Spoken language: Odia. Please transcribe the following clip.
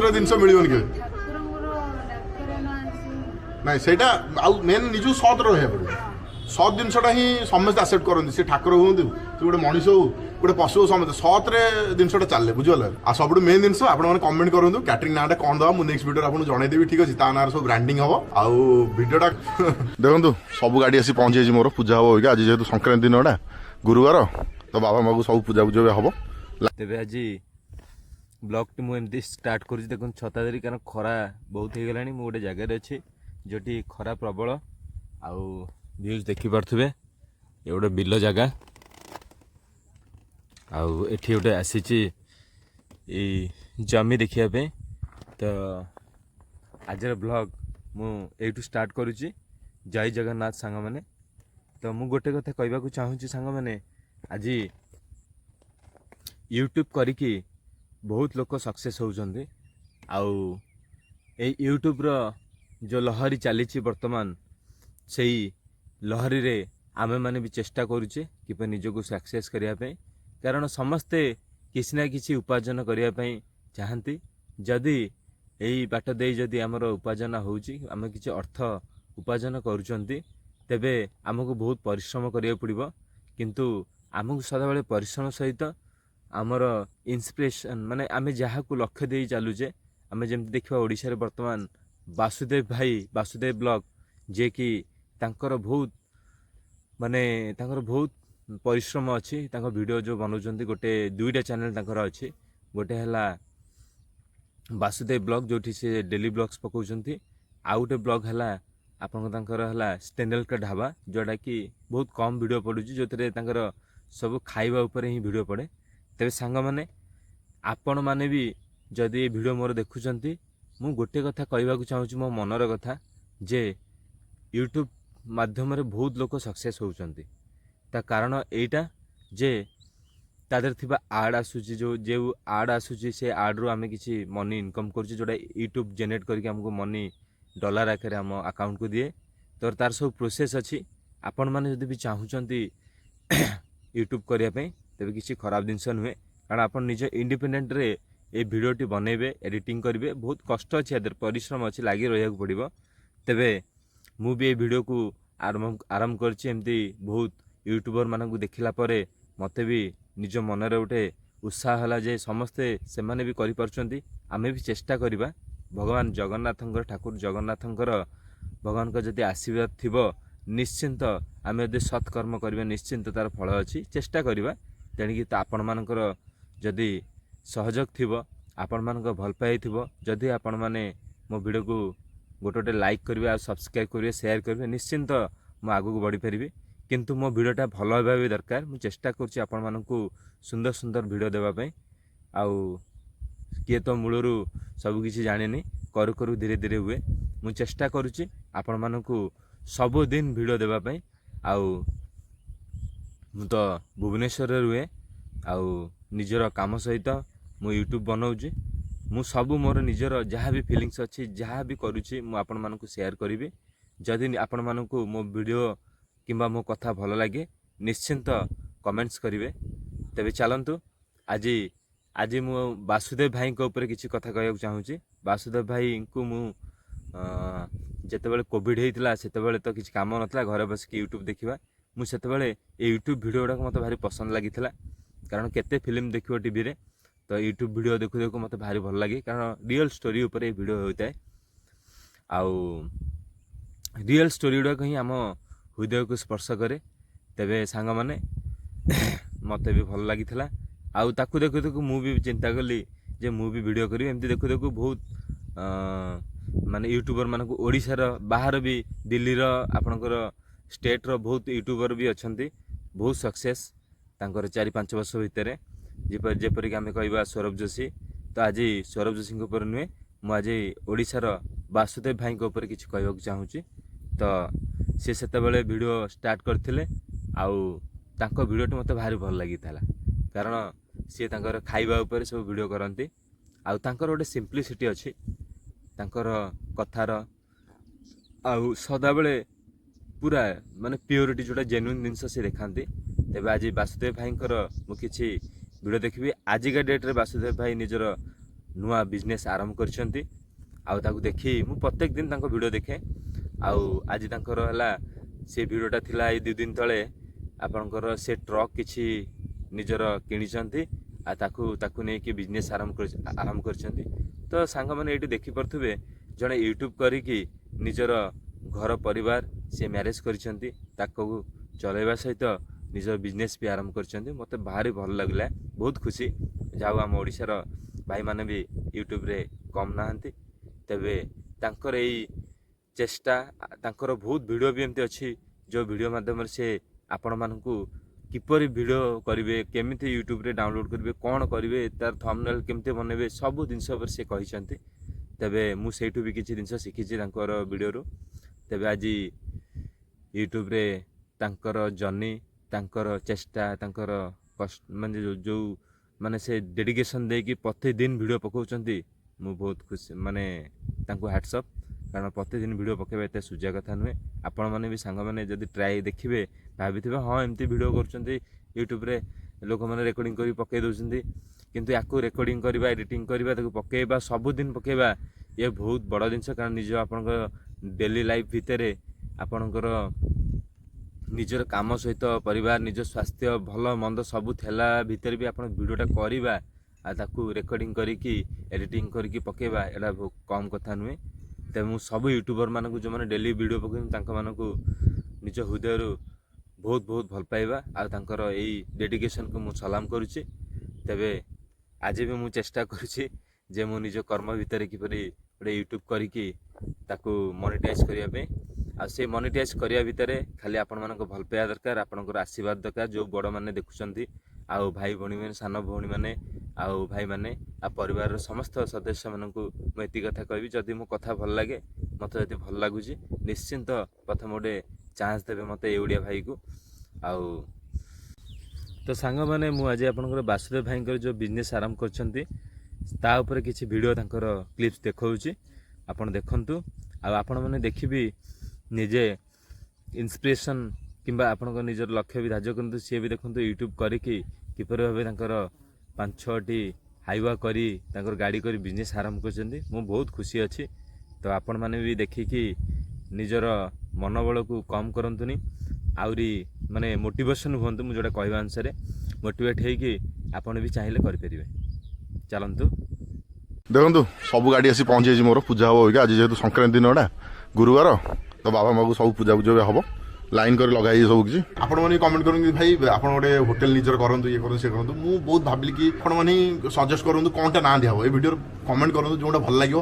ଠାକୁର ଜିନିଷ ମିଳିବନି କେବେ ନାଇଁ ସେଇଟା ଆଉ ମେନ୍ ନିଜକୁ ସତ୍ ରହିବା ପଡ଼ିବ ସତ୍ ଜିନିଷଟା ହିଁ ସମସ୍ତେ ଆକ୍ସେପ୍ଟ କରନ୍ତି ସେ ଠାକୁର ହୁଅନ୍ତୁ ସେ ଗୋଟେ ମଣିଷ ହଉ ଗୋଟେ ପଶୁ ହଉ ସମସ୍ତେ ସତରେ ଜିନିଷଟା ଚାଲେ ବୁଝିଗଲେ ଆଉ ସବୁଠୁ ମେନ୍ ଜିନିଷ ଆପଣମାନେ କମେଣ୍ଟ କରନ୍ତୁ କ୍ୟାଟରିଂ ନାଁଟା କ'ଣ ଦେବା ମୁଁ ନେକ୍ସଟ ଭିଡ଼ିଓରେ ଆପଣଙ୍କୁ ଜଣେଇଦେବି ଠିକ୍ ଅଛି ତା ନାଁରେ ସବୁ ବ୍ରାଣ୍ଡିଂ ହବ ଆଉ ଭିଡ଼ିଓଟା ଦେଖନ୍ତୁ ସବୁ ଗାଡ଼ି ଆସି ପହଞ୍ଚି ଯାଇଛି ମୋର ପୂଜା ହବ ଆଜି ଯେହେତୁ ସଂକ୍ରାନ୍ତି ଦିନଟା ଗୁରୁବାର ତ ବାବା ମାକୁ ସବୁ ପୂଜା ହବ ତେବେ ଆଜି ବ୍ଲଗ୍ଟି ମୁଁ ଏମିତି ଷ୍ଟାର୍ଟ କରୁଛି ଦେଖନ୍ତୁ ଛତା ଧରି କାରଣ ଖରା ବହୁତ ହେଇଗଲାଣି ମୁଁ ଗୋଟେ ଜାଗାରେ ଅଛି ଯେଉଁଠି ଖରା ପ୍ରବଳ ଆଉ ଭ୍ୟୁଜ୍ ଦେଖିପାରୁଥିବେ ଏ ଗୋଟେ ବିଲ ଜାଗା ଆଉ ଏଠି ଗୋଟେ ଆସିଛି ଏଇ ଜମି ଦେଖିବା ପାଇଁ ତ ଆଜିର ବ୍ଲଗ୍ ମୁଁ ଏଇଠୁ ଷ୍ଟାର୍ଟ କରୁଛି ଜୟ ଜଗନ୍ନାଥ ସାଙ୍ଗମାନେ ତ ମୁଁ ଗୋଟେ କଥା କହିବାକୁ ଚାହୁଁଛି ସାଙ୍ଗମାନେ ଆଜି ୟୁଟ୍ୟୁବ୍ କରିକି ବହୁତ ଲୋକ ସକ୍ସେସ୍ ହେଉଛନ୍ତି ଆଉ ଏଇ ୟୁଟ୍ୟୁବ୍ର ଯେଉଁ ଲହରୀ ଚାଲିଛି ବର୍ତ୍ତମାନ ସେଇ ଲହରୀରେ ଆମେମାନେ ବି ଚେଷ୍ଟା କରୁଛେ କିପରି ନିଜକୁ ସକ୍ସେସ୍ କରିବା ପାଇଁ କାରଣ ସମସ୍ତେ କିଛି ନା କିଛି ଉପାର୍ଜନ କରିବା ପାଇଁ ଚାହାନ୍ତି ଯଦି ଏଇ ବାଟ ଦେଇ ଯଦି ଆମର ଉପାର୍ଜନ ହେଉଛି ଆମେ କିଛି ଅର୍ଥ ଉପାର୍ଜନ କରୁଛନ୍ତି ତେବେ ଆମକୁ ବହୁତ ପରିଶ୍ରମ କରିବାକୁ ପଡ଼ିବ କିନ୍ତୁ ଆମକୁ ସଦାବେଳେ ପରିଶ୍ରମ ସହିତ ଆମର ଇନ୍ସପିରେସନ୍ ମାନେ ଆମେ ଯାହାକୁ ଲକ୍ଷ୍ୟ ଦେଇ ଚାଲୁଛେ ଆମେ ଯେମିତି ଦେଖିବା ଓଡ଼ିଶାରେ ବର୍ତ୍ତମାନ ବାସୁଦେବ ବ୍ଲଗ୍ ଯିଏକି ତାଙ୍କର ବହୁତ ପରିଶ୍ରମ ଅଛି ତାଙ୍କ ଭିଡ଼ିଓ ଯେଉଁ ବନାଉଛନ୍ତି ଦୁଇଟା ଚ୍ୟାନେଲ୍ ତାଙ୍କର ଅଛି ଗୋଟେ ହେଲା ବାସୁଦେବ ବ୍ଲଗ୍ ଯେଉଁଠି ସେ ଡେଲି ବ୍ଲଗ୍ସ ପକାଉଛନ୍ତି ଆଉ ଗୋଟେ ବ୍ଲଗ୍ ହେଲା ତାଙ୍କର ହେଲା ଷ୍ଟେନେଲ୍ କା ଢାବା ଯେଉଁଟାକି ବହୁତ କମ୍ ଭିଡ଼ିଓ ପଡ଼ୁଛି ଯେଉଁଥିରେ ତାଙ୍କର ସବୁ ଖାଇବା ଉପରେ ହିଁ ଭିଡ଼ିଓ ପଡ଼େ ତେବେ ସାଙ୍ଗମାନେ ଆପଣମାନେ ବି ଯଦି ଏ ଭିଡ଼ିଓ ମୋର ଦେଖୁଛନ୍ତି ମୁଁ ଗୋଟେ କଥା କହିବାକୁ ଚାହୁଁଛି ମୋ ମନର କଥା ଯେ ୟୁଟ୍ୟୁବ୍ ମାଧ୍ୟମରେ ବହୁତ ଲୋକ ସକ୍ସେସ୍ ହେଉଛନ୍ତି ତା କାରଣ ଏଇଟା ଯେ ତା ଦେହରେ ଥିବା ଆଡ଼୍ ଆସୁଛି ଯେଉଁ ଆଡ଼୍ ଆସୁଛି ସେ ଆଡ଼୍ରୁ ଆମେ କିଛି ମନି ଇନକମ୍ କରୁଛୁ ଯେଉଁଟା ୟୁଟ୍ୟୁବ୍ ଜେନେରେଟ୍ କରିକି ଆମକୁ ମନି ଡଲାର ଆକାରରେ ଆମ ଆକାଉଣ୍ଟକୁ ଦିଏ ତାର ସବୁ ପ୍ରୋସେସ୍ ଅଛି ଆପଣମାନେ ଯଦି ବି ଚାହୁଁଛନ୍ତି ୟୁଟ୍ୟୁବ୍ କରିବା ପାଇଁ ତେବେ କିଛି ଖରାପ ଜିନିଷ ନୁହେଁ କାରଣ ଆପଣ ନିଜ ଇଣ୍ଡିପେଣ୍ଡେଣ୍ଟରେ ଏ ଭିଡ଼ିଓଟି ବନେଇବେ ଏଡ଼ିଟିଂ କରିବେ ବହୁତ କଷ୍ଟ ଅଛି ୟା ଦେହରେ ପରିଶ୍ରମ ଅଛି ଲାଗି ରହିବାକୁ ପଡ଼ିବ ତେବେ ମୁଁ ବି ଏ ଭିଡ଼ିଓକୁ ଆରମ୍ଭ କରିଛି ଏମିତି ବହୁତ ୟୁଟ୍ୟୁବର ମାନଙ୍କୁ ଦେଖିଲା ପରେ ମୋତେ ବି ନିଜ ମନରେ ଗୋଟେ ଉତ୍ସାହ ହେଲା ଯେ ସେମାନେ ବି କରିପାରୁଛନ୍ତି ଆମେ ବି ଚେଷ୍ଟା କରିବା ଠାକୁର ଜଗନ୍ନାଥଙ୍କର ଭଗବାନଙ୍କ ଯଦି ଆଶୀର୍ବାଦ ଥିବ ନିଶ୍ଚିନ୍ତ ଆମେ ଯଦି ସତ୍କର୍ମ କରିବା ନିଶ୍ଚିନ୍ତ ତାର ଫଳ ଅଛି ଚେଷ୍ଟା କରିବା ତେଣିକି ଆପଣମାନଙ୍କର ଯଦି ସହଯୋଗ ଥିବ ଆପଣମାନଙ୍କ ଭଲ ପାଇବା ଥିବ ଯଦି ଆପଣମାନେ ମୋ ଭିଡ଼ିଓକୁ ଗୋଟେ ଲାଇକ୍ କରିବେ ଆଉ ସବସ୍କ୍ରାଇବ୍ କରିବେ ସେୟାର କରିବେ ନିଶ୍ଚିନ୍ତ ମୁଁ ଆଗକୁ ବଢ଼ିପାରିବି କିନ୍ତୁ ମୋ ଭିଡ଼ିଓଟା ଭଲ ହେବା ବି ଦରକାର ମୁଁ ଚେଷ୍ଟା କରୁଛି ଆପଣମାନଙ୍କୁ ସୁନ୍ଦର ସୁନ୍ଦର ଭିଡ଼ିଓ ଦେବା ପାଇଁ ଆଉ କିଏ ତ ମୂଳରୁ ସବୁକିଛି ଜାଣିନି କରୁ କରୁ ଧୀରେ ଧୀରେ ହୁଏ ମୁଁ ଚେଷ୍ଟା କରୁଛି ଆପଣମାନଙ୍କୁ ସବୁଦିନ ଭିଡ଼ିଓ ଦେବା ପାଇଁ ଆଉ ମୁଁ ତ ଭୁବନେଶ୍ୱରରେ ରୁହେ ଆଉ ନିଜର କାମ ସହିତ ମୁଁ ୟୁଟ୍ୟୁବ୍ ବନାଉଛି ମୁଁ ସବୁ ମୋର ନିଜର ଯାହା ବି ଫିଲିଙ୍ଗସ୍ ଅଛି ଯାହା ବି କରୁଛି ମୁଁ ଆପଣମାନଙ୍କୁ ସେୟାର କରିବି ଯଦି ଆପଣମାନଙ୍କୁ ମୋ ଭିଡ଼ିଓ କିମ୍ବା ମୋ କଥା ଭଲ ଲାଗେ ନିଶ୍ଚିନ୍ତ କମେଣ୍ଟସ୍ କରିବେ ତେବେ ଚାଲନ୍ତୁ ଆଜି ମୁଁ ବାସୁଦେବ ଭାଇଙ୍କ ଉପରେ କିଛି କଥା କହିବାକୁ ଚାହୁଁଛି ବାସୁଦେବ ଭାଇଙ୍କୁ ମୁଁ ଯେତେବେଳେ କୋଭିଡ଼ ହେଇଥିଲା ସେତେବେଳେ ତ କିଛି କାମ ନଥିଲା ଘରେ ବସିକି ୟୁଟ୍ୟୁବ୍ ଦେଖିବା ମୁଁ ସେତେବେଳେ ଏ ୟୁଟ୍ୟୁବ୍ ଭିଡ଼ିଓ ଗୁଡ଼ାକ ମୋତେ ଭାରି ପସନ୍ଦ ଲାଗିଥିଲା କାରଣ କେତେ ଫିଲ୍ମ ଦେଖିବ ଟିଭିରେ ତ ୟୁଟ୍ୟୁବ୍ ଭିଡ଼ିଓ ଦେଖୁ ଦେଖୁ ମୋତେ ଭାରି ଭଲ ଲାଗେ କାରଣ ରିଅଲ୍ ଷ୍ଟୋରି ଉପରେ ଏ ଭିଡ଼ିଓ ହୋଇଥାଏ ଆଉ ରିଅଲ୍ ଷ୍ଟୋରି ଗୁଡ଼ାକ ହିଁ ଆମ ହୃଦୟକୁ ସ୍ପର୍ଶ କରେ ତେବେ ସାଙ୍ଗମାନେ ମୋତେ ବି ଭଲ ଲାଗିଥିଲା ଆଉ ତାକୁ ଦେଖୁ ଦେଖୁ ମୁଁ ବି ଚିନ୍ତା କଲି ଯେ ମୁଁ ବି ଭିଡ଼ିଓ କରିବି ଏମିତି ଦେଖୁ ଦେଖୁ ବହୁତ ୟୁଟ୍ୟୁବର ମାନଙ୍କୁ ଓଡ଼ିଶାର ବାହାର ବି ଦିଲ୍ଲୀର ଆପଣଙ୍କର ଷ୍ଟେଟ୍ର ବହୁତ ୟୁଟ୍ୟୁବର ବି ଅଛନ୍ତି ବହୁତ ସକ୍ସେସ୍ ତାଙ୍କର 4-5 ବର୍ଷ ଭିତରେ ଯେପରିକି ଆମେ କହିବା ସୌରଭ ଯୋଶୀ ତ ଆଜି ସୌରଭ ଯୋଶୀଙ୍କ ଉପରେ ନୁହେଁ ମୁଁ ଆଜି ଓଡ଼ିଶାର ବାସୁଦେବ ଭାଇଙ୍କ ଉପରେ କିଛି କହିବାକୁ ଚାହୁଁଛି ତ ସେ ସେତେବେଳେ ଭିଡ଼ିଓ ଷ୍ଟାର୍ଟ କରିଥିଲେ ଆଉ ତାଙ୍କ ଭିଡ଼ିଓଟି ମୋତେ ଭାରି ଭଲ ଲାଗିଥିଲା କାରଣ ସିଏ ତାଙ୍କର ଖାଇବା ଉପରେ ସବୁ ଭିଡ଼ିଓ କରନ୍ତି ଆଉ ତାଙ୍କର ଗୋଟେ ସିମ୍ପ୍ଲିସିଟି ଅଛି ତାଙ୍କର କଥାର ଆଉ ସଦାବେଳେ ପୁରା ପିଓରିଟି ଯେଉଁଟା ଜେନ୍ୟୁନ୍ ଜିନିଷ ସେ ଦେଖାନ୍ତି ତେବେ ଆଜି ବାସୁଦେବ ଭାଇଙ୍କର ମୁଁ କିଛି ଭିଡ଼ିଓ ଦେଖିବି ଆଜିକା ଡେଟ୍ରେ ବାସୁଦେବ ଭାଇ ନିଜର ନୂଆ ବିଜନେସ୍ ଆରମ୍ଭ କରିଛନ୍ତି। ଆଉ ତାକୁ ଦେଖି ମୁଁ ପ୍ରତ୍ୟେକ ଦିନ ତାଙ୍କ ଭିଡ଼ିଓ ଦେଖେ। ଆଉ ଆଜି ତାଙ୍କର ହେଲା ସେ ଭିଡ଼ିଓଟା ଥିଲା ଏଇ 2 ଦିନ ତଳେ, ଆପଣଙ୍କର ସେ ଟ୍ରକ୍ କିଛି ନିଜର କିଣିଛନ୍ତି ଆଉ ତାକୁ ନେଇକି ବିଜନେସ୍ ଆରମ୍ଭ କରିଛନ୍ତି। ତ ସାଙ୍ଗମାନେ ଏଇଠି ଦେଖିପାରୁଥିବେ ଜଣେ ୟୁଟ୍ୟୁବ୍ କରିକି ନିଜର ଘର ପରିବାର ସେ ମ୍ୟାରେଜ୍ କରିଛନ୍ତି, ତାକୁ ଚଳାଇବା ସହିତ ନିଜର ବିଜନେସ୍ ବି ଆରମ୍ଭ କରିଛନ୍ତି। ମୋତେ ଭାରି ଭଲ ଲାଗିଲା, ବହୁତ ଖୁସି। ଯାଉ ଆମ ଓଡ଼ିଶାର ଭାଇମାନେ ବି ୟୁଟ୍ୟୁବ୍ରେ କମ୍ ନାହାନ୍ତି। ତେବେ ତାଙ୍କର ଏଇ ଚେଷ୍ଟା, ତାଙ୍କର ବହୁତ ଭିଡ଼ିଓ ବି ଏମିତି ଅଛି ଯେଉଁ ଭିଡ଼ିଓ ମାଧ୍ୟମରେ ସେ ଆପଣମାନଙ୍କୁ କିପରି ଭିଡ଼ିଓ କରିବେ, କେମିତି ୟୁଟ୍ୟୁବ୍ରେ ଡାଉନଲୋଡ଼୍ କରିବେ, କ'ଣ କରିବେ, ତାର ଥମ୍ବନେଲ୍ କେମିତି ବନେଇବେ, ସବୁ ଜିନିଷ ଉପରେ ସେ କହିଛନ୍ତି। ତେବେ ମୁଁ ସେଇଠୁ ବି କିଛି ଜିନିଷ ଶିଖିଛି ତାଙ୍କର ଭିଡ଼ିଓରୁ। ତେବେ ଆଜି ୟୁଟ୍ୟୁବ୍ରେ ତାଙ୍କର ଜର୍ଣ୍ଣି, ତାଙ୍କର ଚେଷ୍ଟା, ତାଙ୍କର ମାନେ ଯେଉଁ ମାନେ ସେ ଡେଡିକେସନ୍ ଦେଇକି ପ୍ରତିଦିନ ଭିଡ଼ିଓ ପକାଉଛନ୍ତି, ମୁଁ ବହୁତ ଖୁସି, ମାନେ ତାଙ୍କୁ ହ୍ୟାଟ୍ସଅପ୍। କାରଣ ପ୍ରତିଦିନ ଭିଡ଼ିଓ ପକାଇବା ଏତେ ସୁଜିବା କଥା ନୁହେଁ। ଆପଣମାନେ ବି ସାଙ୍ଗମାନେ ଯଦି ଟ୍ରାଏ ଦେଖିବେ ଭାବିଥିବେ ହଁ ଏମିତି ଭିଡ଼ିଓ କରୁଛନ୍ତି ୟୁଟ୍ୟୁବ୍ରେ, ଲୋକମାନେ ରେକର୍ଡ଼ିଂ କରି ପକାଇ ଦେଉଛନ୍ତି, କିନ୍ତୁ ୟାକୁ ରେକର୍ଡ଼ିଂ କରିବା, ଏଡ଼ିଟିଂ କରିବା, ତାକୁ ପକାଇବା, ସବୁଦିନ ପକାଇବା, ଇଏ ବହୁତ ବଡ଼ ଜିନିଷ। କାରଣ ନିଜ ଆପଣଙ୍କ ଡେଲି ଲାଇଫ୍ ଭିତରେ ଆପଣଙ୍କର ନିଜର କାମ ସହିତ ପରିବାର, ନିଜ ସ୍ୱାସ୍ଥ୍ୟ, ଭଲ ମନ୍ଦ ସବୁ ଥିଲା ଭିତରେ ବି ଆପଣ ଭିଡ଼ିଓଟା କରିବା ଆଉ ତାକୁ ରେକର୍ଡ଼ିଂ କରିକି ଏଡ଼ିଟିଂ କରିକି ପକାଇବା, ଏଇଟା କମ୍ କଥା ନୁହେଁ। ତେବେ ମୁଁ ସବୁ ୟୁଟ୍ୟୁବର୍ ମାନଙ୍କୁ ଯେଉଁମାନେ ଡେଲି ଭିଡ଼ିଓ ପକାଉଛନ୍ତି ତାଙ୍କମାନଙ୍କୁ ନିଜ ହୃଦୟରୁ ବହୁତ ବହୁତ ଭଲ ପାଇବା ଆଉ ତାଙ୍କର ଏଇ ଡେଡିକେସନ୍କୁ ମୁଁ ସଲାମ କରୁଛି। ତେବେ ଆଜି ବି ମୁଁ ଚେଷ୍ଟା କରୁଛି ଯେ ମୁଁ ନିଜ କର୍ମ ଭିତରେ କିପରି ଗୋଟେ ୟୁଟ୍ୟୁବ୍ କରିକି ତାକୁ ମନିଟାଇଜ୍ କରିବା ପାଇଁ। ଆଉ ସେଇ ମନିଟାଇଜ୍ କରିବା ଭିତରେ ଖାଲି ଆପଣମାନଙ୍କ ଭଲ ପାଇବା ଦରକାର, ଆପଣଙ୍କର ଆଶୀର୍ବାଦ ଦରକାର। ଯେଉଁ ବଡ଼ମାନେ ଦେଖୁଛନ୍ତି ଆଉ ଭାଇ ଭଉଣୀମାନେ, ସାନ ଭଉଣୀମାନେ ଆଉ ଭାଇମାନେ ଆଉ ପରିବାରର ସମସ୍ତ ସଦସ୍ୟମାନଙ୍କୁ ମୁଁ ଏତିକି କଥା କହିବି, ଯଦି ମୋ କଥା ଭଲ ଲାଗେ, ମୋତେ ଯଦି ଭଲ ଲାଗୁଛି, ନିଶ୍ଚିନ୍ତ ପ୍ରଥମେ ଗୋଟେ ଚାନ୍ସ ଦେବେ ମୋତେ ଏଇ ଓଡ଼ିଆ ଭାଇକୁ। ଆଉ ତ ସାଙ୍ଗମାନେ ମୁଁ ଆଜି ଆପଣଙ୍କର ବାସୁଦେବ ଭାଇଙ୍କର ଯେଉଁ ବିଜନେସ୍ ଆରମ୍ଭ କରିଛନ୍ତି ତା ଉପରେ କିଛି ଭିଡ଼ିଓ ତାଙ୍କର କ୍ଲିପ୍ସ ଦେଖାଉଛି, ଆପଣ ଦେଖନ୍ତୁ। ଆଉ ଆପଣମାନେ ଦେଖିବି ନିଜେ ଇନ୍ସପିରେସନ୍ କିମ୍ବା ଆପଣଙ୍କ ନିଜର ଲକ୍ଷ୍ୟ ବି ଧାର୍ଯ୍ୟ କରନ୍ତୁ। ସିଏ ବି ଦେଖନ୍ତୁ ୟୁଟ୍ୟୁବ୍ କରିକି କିପରି ଭାବେ ତାଙ୍କର 5-6ଟି ହାଇୱା କରି ତାଙ୍କର ଗାଡ଼ି କରି ବିଜନେସ୍ ଆରମ୍ଭ କରିଛନ୍ତି। ମୁଁ ବହୁତ ଖୁସି ଅଛି। ତ ଆପଣମାନେ ବି ଦେଖିକି ନିଜର ମନୋବଳକୁ କମ୍ କରନ୍ତୁନି, ଆହୁରି ମାନେ ମୋଟିଭେସନ୍ ହୁଅନ୍ତୁ। ମୁଁ ଯେଉଁଟା କହିବା ଅନୁସାରେ ମୋଟିଭେଟ୍ ହେଇକି ଆପଣ ବି ଚାହିଁଲେ କରିପାରିବେ। ଚାଲନ୍ତୁ। ଦେଖନ୍ତୁ ସବୁ ଗାଡ଼ି ଆସି ପହଞ୍ଚି ଯାଇଛି ମୋର, ପୂଜା ହେବ ଅବିକା। ଆଜି ଯେହେତୁ ସଂକ୍ରାନ୍ତି ଦିନଟା ଗୁରୁବାର, ତ ବାବା ମାଆକୁ ସବୁ ପୂଜାପୂଜି ହେବ, ଲାଇନ୍ କରି ଲଗା ହେଇଛି ସବୁ କିଛି। ଆପଣମାନେ କମେଣ୍ଟ କରନ୍ତୁ ଭାଇ ଆପଣ ଗୋଟେ ହୋଟେଲ ନିଜର କରନ୍ତୁ, ଇଏ କରନ୍ତୁ, ସେ କରନ୍ତୁ। ମୁଁ ବହୁତ ଭାବିଲି କି ଆପଣମାନେ ସଜେଷ୍ଟ କରନ୍ତୁ କ'ଣଟା ନାଁ ଦିଆହେବ। ଏ ଭିଡ଼ିଓରେ କମେଣ୍ଟ କରନ୍ତୁ ଯେଉଁଟା ଭଲ ଲାଗିବ।